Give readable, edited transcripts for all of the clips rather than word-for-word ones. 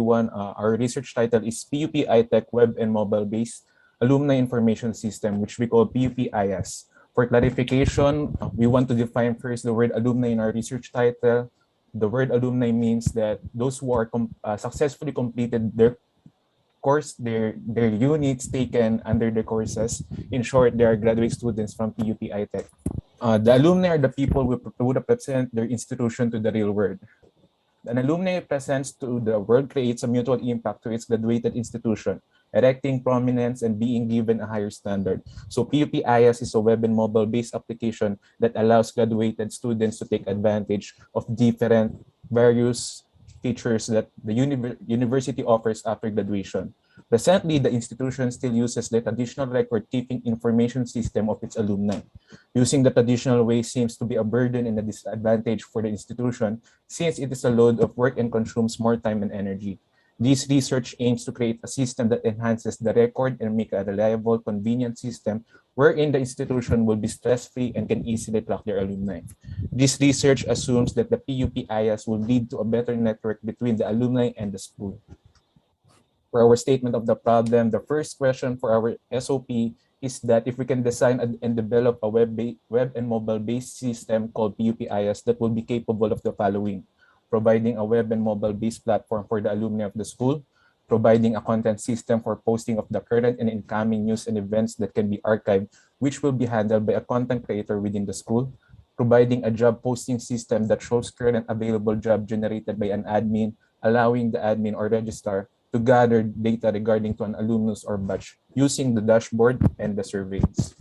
Our research title is PUP iTech Web and Mobile-Based Alumni Information System, which we call PUP-IS. For clarification, we want to define first the word alumni in our research title. The word alumni means that those who are successfully completed their course, their units taken under the courses. In short, they are graduate students from PUP iTech. The alumni are the people who represent their institution to the real world. An alumni presents to the world creates a mutual impact to its graduated institution, erecting prominence and being given a higher standard. So PUP-IS is a web and mobile-based application that allows graduated students to take advantage of different various features that the university offers after graduation. Presently, the institution still uses the traditional record-keeping information system of its alumni. Using the traditional way seems to be a burden and a disadvantage for the institution since it is a load of work and consumes more time and energy. This research aims to create a system that enhances the record and make a reliable, convenient system wherein the institution will be stress-free and can easily track their alumni. This research assumes that the PUP-IS will lead to a better network between the alumni and the school. For our statement of the problem, the first question for our SOP is that if we can design and develop a web and mobile-based system called PUP-IS that will be capable of the following: providing a web and mobile-based platform for the alumni of the school, providing a content system for posting of the current and incoming news and events that can be archived, which will be handled by a content creator within the school, providing a job posting system that shows current available job generated by an admin, allowing the admin or registrar to gather data regarding to an alumnus or batch using the dashboard and the surveys.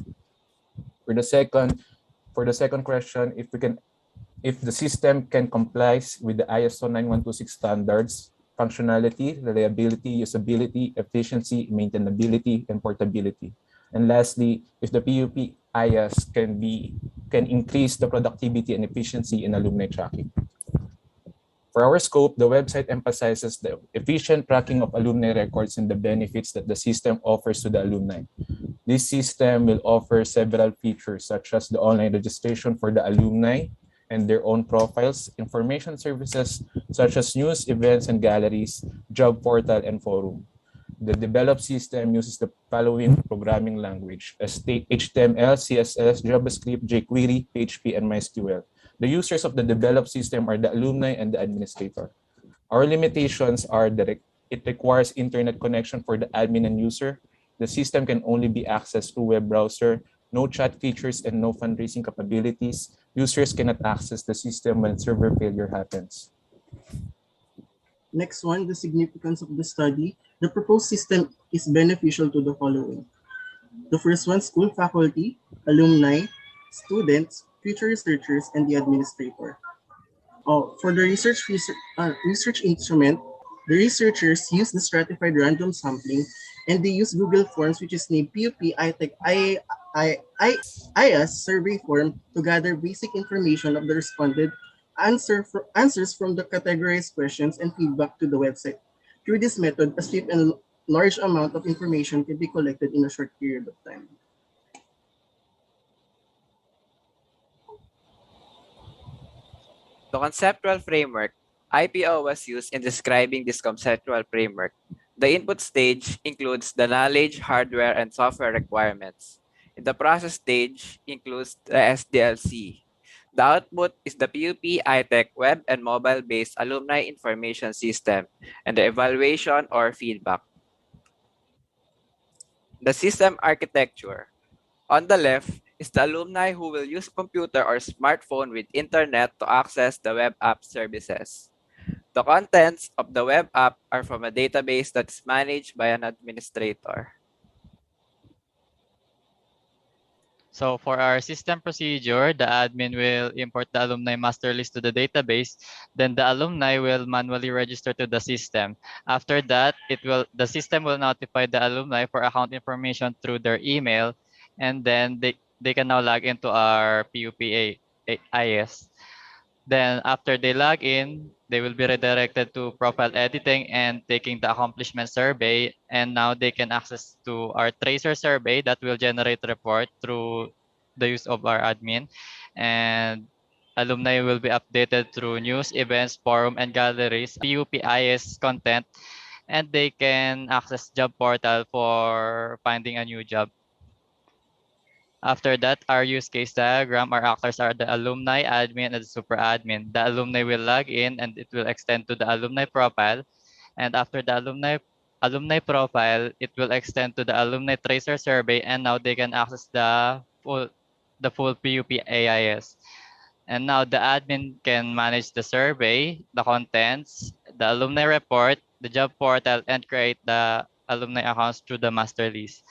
For the second question, if the system can comply with the ISO 9126 standards, functionality, reliability, usability, efficiency, maintainability, and portability. And lastly, if the PUP-IS can increase the productivity and efficiency in alumni tracking. For our scope, the website emphasizes the efficient tracking of alumni records and the benefits that the system offers to the alumni. This system will offer several features such as the online registration for the alumni and their own profiles, information services such as news, events, and galleries, job portal, and forum. The developed system uses the following programming language: HTML, CSS, JavaScript, jQuery, PHP, and MySQL. The users of the developed system are the alumni and the administrator. Our limitations are that it requires internet connection for the admin and user. The system can only be accessed through web browser, no chat features, and no fundraising capabilities. Users cannot access the system when server failure happens. Next one, the significance of the study. The proposed system is beneficial to the following. The first one, school faculty, alumni, students, future researchers, and the administrator. For the research instrument, the researchers use the stratified random sampling and they use Google Forms, which is named PUP IS survey form to gather basic information of the responded answers from the categorized questions and feedback to the website. Through this method, a swift and large amount of information can be collected in a short period of time. The conceptual framework, IPO, was used in describing this conceptual framework. The input stage includes the knowledge, hardware, and software requirements. In the process stage includes the SDLC. The output is the PUP iTech web and mobile-based alumni information system and the evaluation or feedback. The system architecture. On the left is the alumni who will use computer or smartphone with internet to access the web app services. The contents of the web app are from a database that's managed by an administrator. So for our system procedure, the admin will import the alumni master list to the database. Then the alumni will manually register to the system. After that, the system will notify the alumni for account information through their email, and then they can now log into our PUPA IS. Then after they log in, they will be redirected to profile editing and taking the accomplishment survey. And now they can access to our tracer survey that will generate report through the use of our admin. And alumni will be updated through news, events, forum, and galleries, PUPIS content, and they can access job portal for finding a new job. After that, our use case diagram, our actors are the alumni, admin, and the super admin. The alumni will log in and it will extend to the alumni profile. And after the alumni profile, it will extend to the alumni tracer survey, and now they can access the full PUP AIS. And now the admin can manage the survey, the contents, the alumni report, the job portal, and create the alumni accounts through the master list.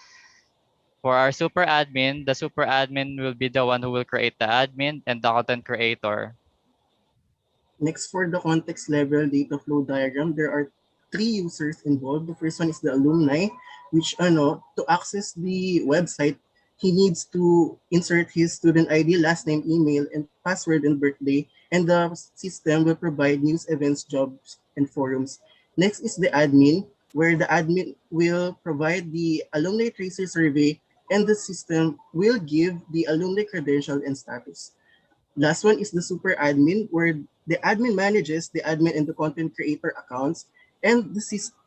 For our super admin, the super admin will be the one who will create the admin and the content creator. Next, for the context level data flow diagram, there are three users involved. The first one is the alumni, which to access the website, he needs to insert his student ID, last name, email, and password and birthday, and the system will provide news, events, jobs, and forums. Next is the admin, where the admin will provide the alumni tracer survey, and the system will give the alumni credential and status. Last one is the super admin, where the admin manages the admin and the content creator accounts, and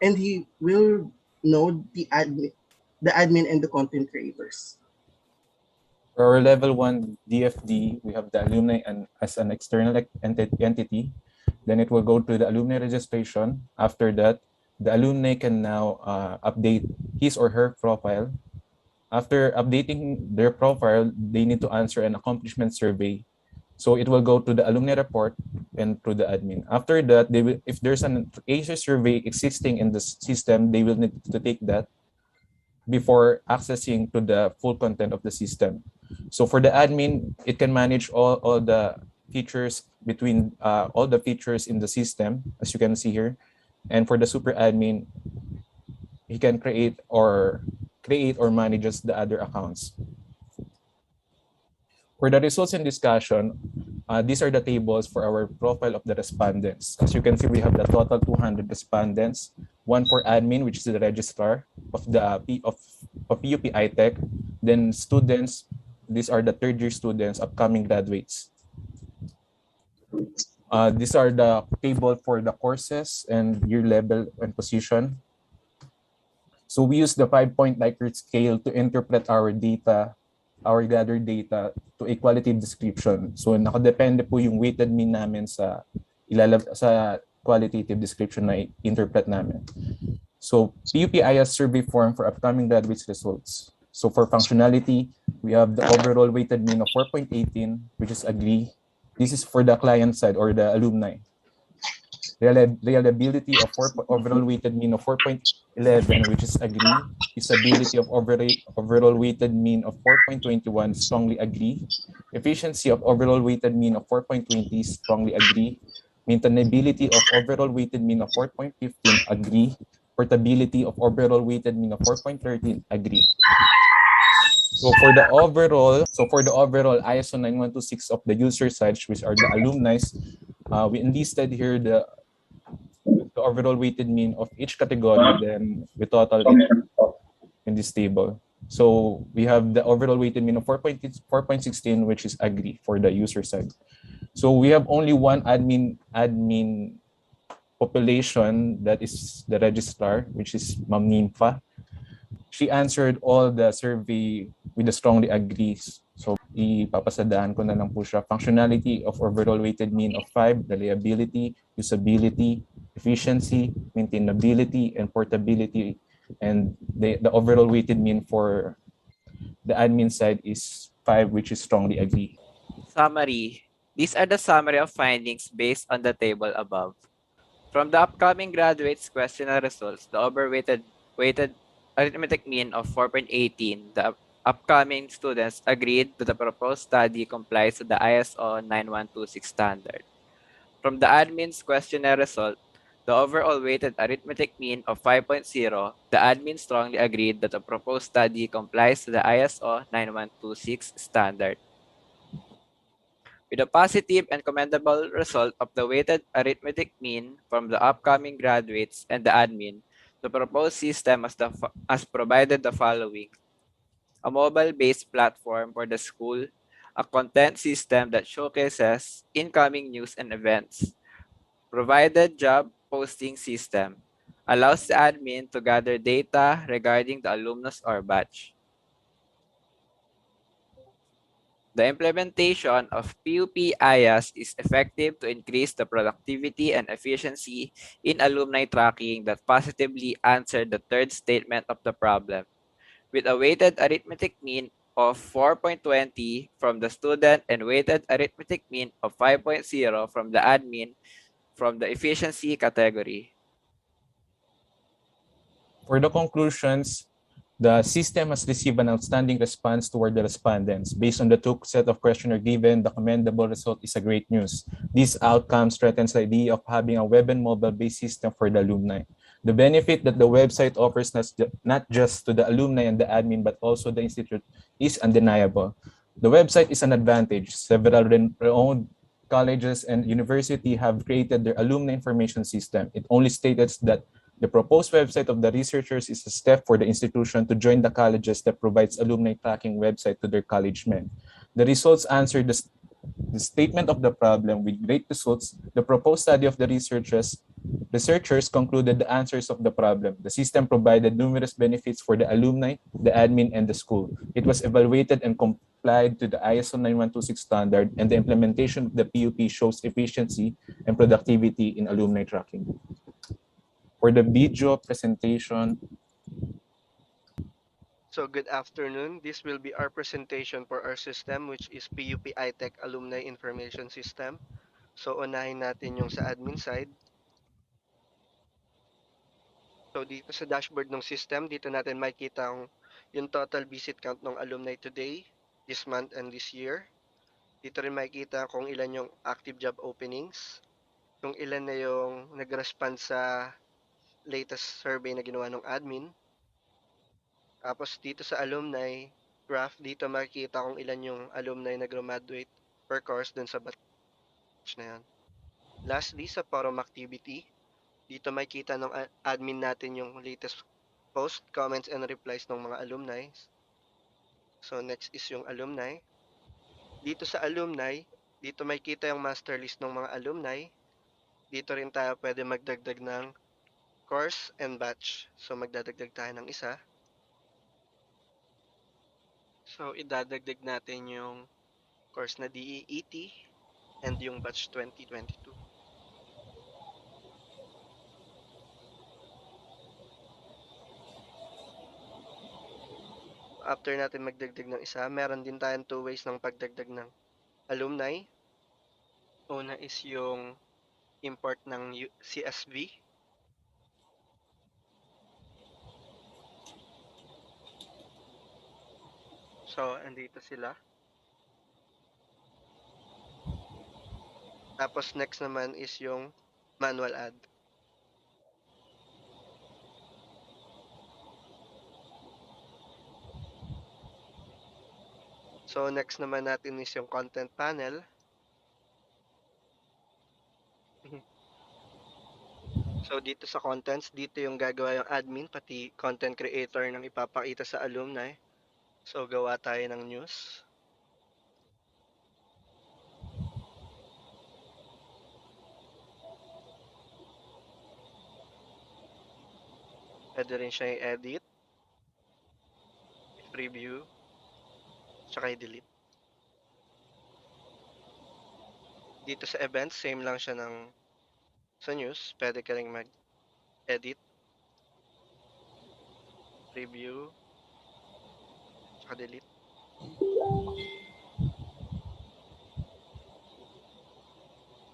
and he will know the admin and the content creators. For our level 1 DFD, we have the alumni as an external entity. Then it will go to the alumni registration. After that, the alumni can now update his or her profile. After updating their profile, they need to answer an accomplishment survey. So it will go to the alumni report and to the admin. After that, they will, if there's an ASU survey existing in the system, they will need to take that before accessing to the full content of the system. So for the admin, it can manage all the features between all the features in the system, as you can see here. And for the super admin, he can create or manages the other accounts. For the results and discussion, these are the tables for our profile of the respondents. As you can see, we have the total 200 respondents, one for admin, which is the registrar of the PUP iTech. Then students, these are the third-year students, upcoming graduates. These are the table for the courses and year level and position. So we use the 5-point Likert scale to interpret our data, our gathered data to a qualitative description. So nakadepende po yung weighted mean namin sa qualitative description na interpret namin. So PUPIS survey form for upcoming graduates results. So for functionality, we have the overall weighted mean of 4.18, which is agree. This is for the client side or the alumni. Reliability of overall weighted mean of 4.11, which is agree. Usability of overall weighted mean of 4.21, strongly agree. Efficiency of overall weighted mean of 4.20, strongly agree. Maintainability of overall weighted mean of 4.15, agree. Portability of overall weighted mean of 4.13, agree. So for the overall ISO 9126 of the user side, which are the alumni, we enlisted here the overall weighted mean of each category, then we total it in this table. So we have the overall weighted mean of 4.16, which is agree for the user side. So we have only one admin population, that is the registrar, which is Ma'am Nympha. She answered all the survey with a strongly agrees. So ipapasadahan ko na lang po siya. Functionality of overall weighted mean of 5, reliability, usability, efficiency, maintainability, and portability. And the overall weighted mean for the admin side is 5, which is strongly agree. Summary. These are the summary of findings based on the table above. From the upcoming graduates' questionnaire results, the weighted arithmetic mean of 4.18, the upcoming students agreed that the proposed study complies to the ISO 9126 standard. From the admin's questionnaire result, the overall weighted arithmetic mean of 5.0, the admin strongly agreed that the proposed study complies to the ISO 9126 standard. With a positive and commendable result of the weighted arithmetic mean from the upcoming graduates and the admin, the proposed system has provided the following: a mobile-based platform for the school, a content system that showcases incoming news and events. Provided job posting system allows the admin to gather data regarding the alumnus or batch. The implementation of PUP-IAS is effective to increase the productivity and efficiency in alumni tracking that positively answered the third statement of the problem. With a weighted arithmetic mean of 4.20 from the student and weighted arithmetic mean of 5.0 from the admin from the efficiency category. For the conclusions, the system has received an outstanding response toward the respondents. Based on the two set of questionnaire given, the commendable result is a great news. This outcome strengthens the idea of having a web and mobile-based system for the alumni. The benefit that the website offers not just to the alumni and the admin, but also the institute is undeniable. The website is an advantage. Several renowned colleges and universities have created their alumni information system. It only states that the proposed website of the researchers is a step for the institution to join the colleges that provides alumni tracking website to their college men. The results answer the statement of the problem with great results. The proposed study of the researchers concluded the answers of the problem. The system provided numerous benefits for the alumni, the admin, and the school. It was evaluated and complied to the ISO 9126 standard, and the implementation of the PUP shows efficiency and productivity in alumni tracking. For the video presentation. So good afternoon. This will be our presentation for our system, which is PUP iTech Alumni Information System. So unahin natin yung sa admin side. So dito sa dashboard ng system, dito natin makikita yung total visit count ng alumni today, this month, and this year. Dito rin makikita kung ilan yung active job openings, kung ilan na yung nag-respond sa latest survey na ginawa ng admin. Tapos dito sa alumni graph, dito makikita kung ilan yung alumni na graduate per course dun sa batch na yan. Lastly, sa forum activity, dito makikita ng admin natin yung latest post, comments, and replies ng mga alumni. So next is yung alumni. Dito sa alumni, dito makikita yung master list ng mga alumni. Dito rin tayo pwede magdagdag ng course and batch. So magdadagdag tayo ng isa. So idadagdag natin yung course na DEET and yung batch 2022. After natin magdagdag ng isa, meron din tayong two ways ng pagdagdag ng alumni. Una is yung import ng CSV. So, andito sila. Tapos next naman is yung manual add. So, next naman natin is yung content panel. So, dito sa contents, dito yung gagawa yung admin, pati content creator ng ipapakita sa alumni. So, gawa tayo ng news. Pwede rin siya i-edit, preview, tsaka i-delete. Dito sa events, same lang siya ng sa news. Pwede ka rin mag-edit, preview, tsaka delete.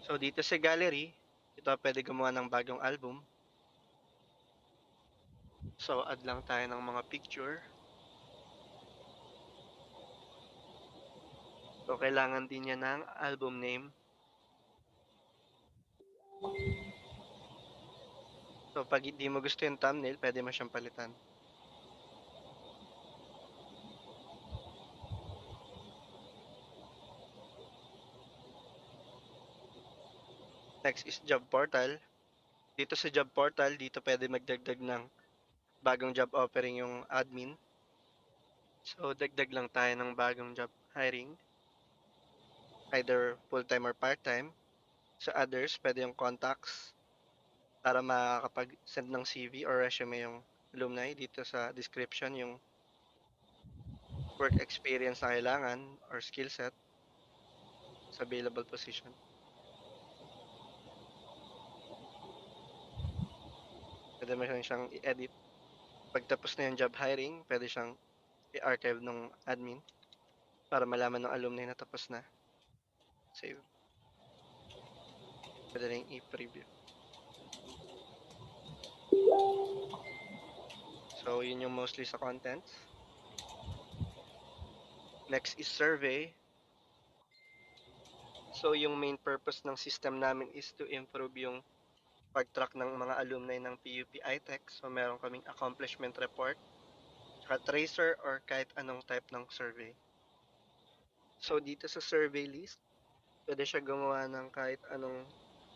So, dito sa gallery, ito pwede gumawa ng bagong album. So, add lang tayo ng mga picture. So, kailangan din niya ng album name. So, pag hindi mo gusto yung thumbnail, pwede mo siyang palitan. Next is job portal. Dito sa job portal, dito pwede magdagdag ng bagong job offering yung admin. So, dagdag lang tayo ng bagong job hiring. either full-time or part-time. Sa others, pwede yung contacts para makakapag-send ng CV or resume yung alumni. Dito sa description, yung work experience na kailangan or skill set sa available position. Pwede mo siyang i-edit. Pagtapos na yung job hiring, pwede siyang i-archive ng admin para malaman ng alumni na tapos na. Save. Pwede rin i-preview. So, yun yung mostly sa contents. Next is survey. So, yung main purpose ng system namin is to improve yung pag-track ng mga alumni ng PUP iTech. So, meron kaming accomplishment report, tsaka tracer or kahit anong type ng survey. So, dito sa survey list, pwede siya gumawa ng kahit anong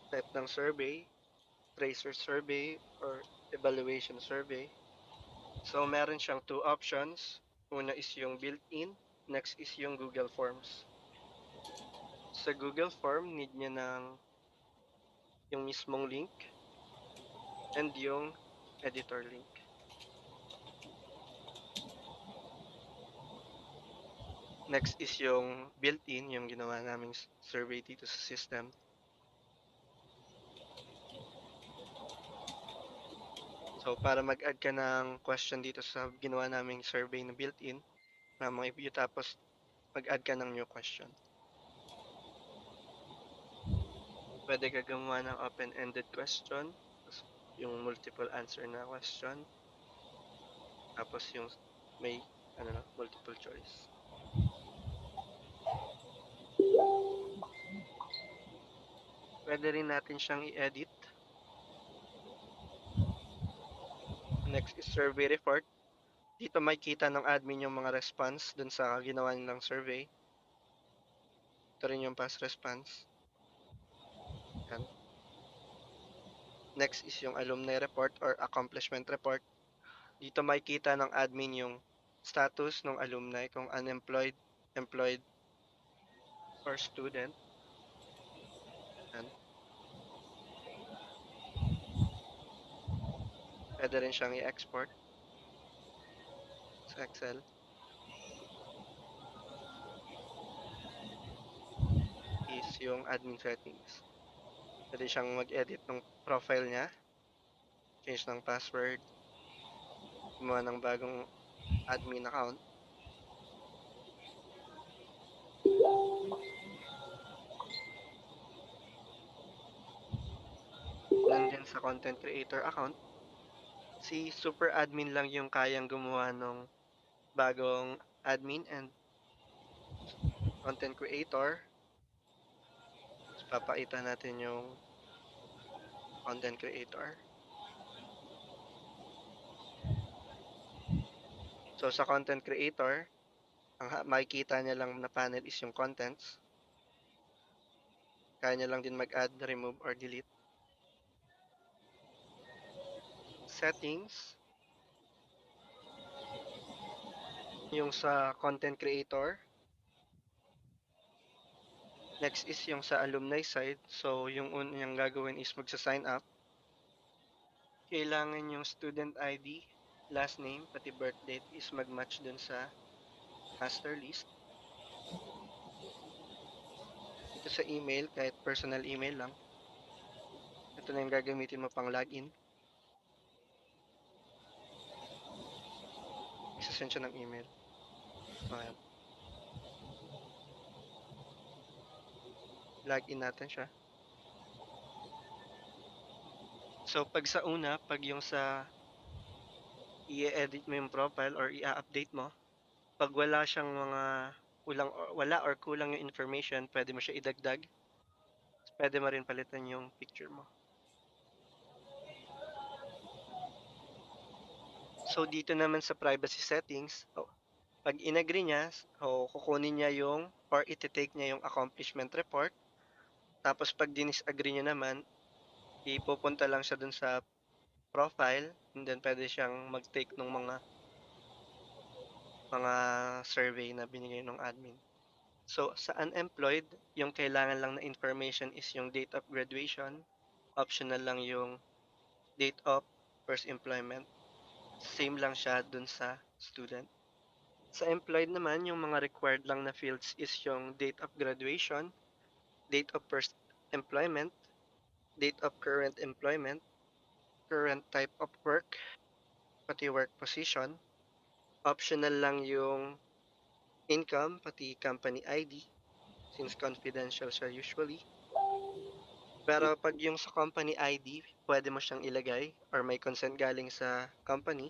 type ng survey, tracer survey, or evaluation survey. So, meron siyang two options. Una is yung built-in, next is yung Google Forms. Sa Google Form, need niya ng yung mismong link and yung editor link. Next is yung built-in, yung ginawa naming survey dito sa system. So, para mag-add ka ng question dito sa ginawa naming survey na built-in, na mga i-view tapos mag-add ka ng new question. Pwede ka gumawa ng open-ended question, yung multiple answer na question, tapos yung may multiple choice. Pwede rin natin siyang i-edit. Next is survey report. Dito makikita ng admin yung mga response dun sa ginawa nilang survey. Ito rin yung past response. Yan. Next is yung alumni report or accomplishment report. Dito makikita ng admin yung status ng alumni, kung unemployed, employed, or student. Yan. Pwede rin siyang i-export sa Excel. Is yung admin settings. Pwede siyang mag-edit ng profile niya, change ng password, gumawa ng bagong admin account. Nandyan sa content creator account, si super admin lang yung kayang gumawa ng bagong admin and content creator. So, papakita natin yung content creator. So, sa content creator, ang makikita niya lang na panel is yung contents. Kaya niya lang din mag-add, remove, or delete. Settings. Yung sa content creator. Next is yung sa alumni side. So, yung unang gagawin is magsa-sign up. Kailangan yung student ID, last name, pati birth date is mag-match dun sa master list. Dito sa email, kahit personal email lang. Ito na yung gagamitin mo pang login. Isasend siya ng email. Ayan. Login natin siya. So, pag sa una, pag yung sa i-edit mo yung profile or i-update mo, pag wala siyang mga wala or kulang yung information, pwede mo siya idagdag. Pwede mo rin palitan yung picture mo. So, dito naman sa privacy settings, pag in-agree niya, kukunin niya yung or iti-take niya yung accomplishment report. Tapos pag dinis-agree niya naman, ipupunta lang siya dun sa profile and then pwede siyang mag-take ng mga survey na binigay ng admin. So, sa unemployed, yung kailangan lang na information is yung date of graduation. Optional lang yung date of first employment. Same lang siya dun sa student. Sa employed naman, yung mga required lang na fields is yung date of graduation, date of first employment, date of current employment, current type of work, pati work position. Optional lang yung income, pati company ID, since confidential siya usually. Pero pag yung sa company ID, pwede mo siyang ilagay or may consent galing sa company.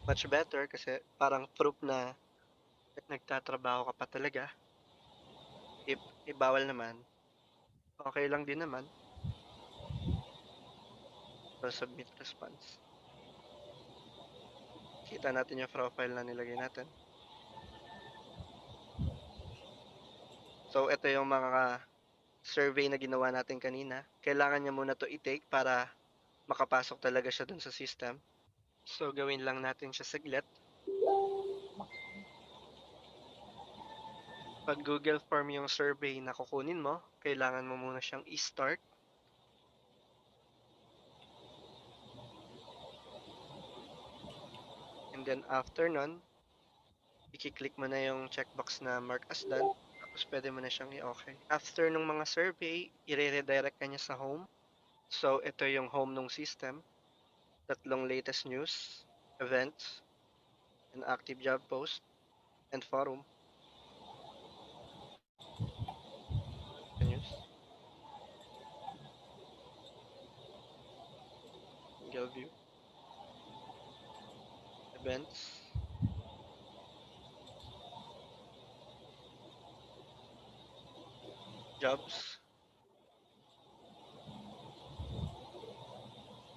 Much better kasi parang proof na nagtatrabaho ka pa talaga. If ibawal naman, okay lang din naman. So, submit response. Kita natin yung profile na nilagay natin. So, ito yung mga survey na ginawa natin kanina. Kailangan niya muna to i-take para makapasok talaga siya dun sa system. So, gawin lang natin siya saglit. Pag Google Form yung survey na kukunin mo, kailangan mo muna siyang i-start. And then after nun, i-click mo na yung checkbox na mark as done. Tapos pwede mo na siyang i-okay. After nung mga survey, i-redirect ka niya sa home. So, ito yung home ng system. Tatlong latest news, events, and active job post, and forum. News. Single view. Events. Jobs.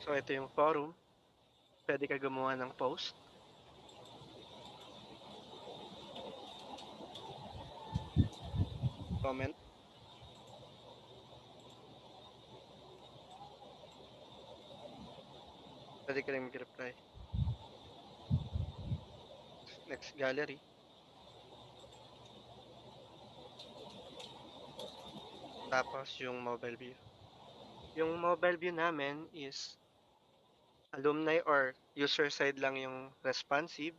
So, ito yung forum. Pwede ka gumawa ng post. Comment. Pwede ka rin mag-reply. Next, gallery. Tapos, yung mobile view. Yung mobile view namin is alumni or user side lang yung responsive.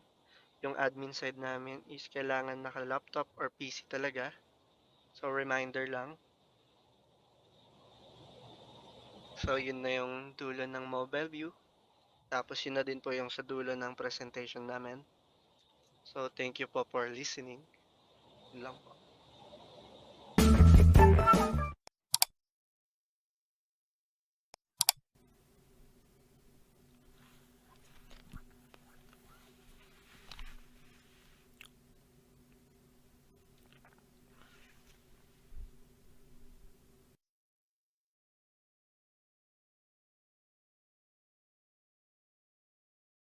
Yung admin side namin is kailangan naka-laptop or PC talaga. So, reminder lang. So, yun na yung dulo ng mobile view. Tapos, yun na din po yung sa dulo ng presentation namin. So, thank you po for listening. Yun lang po.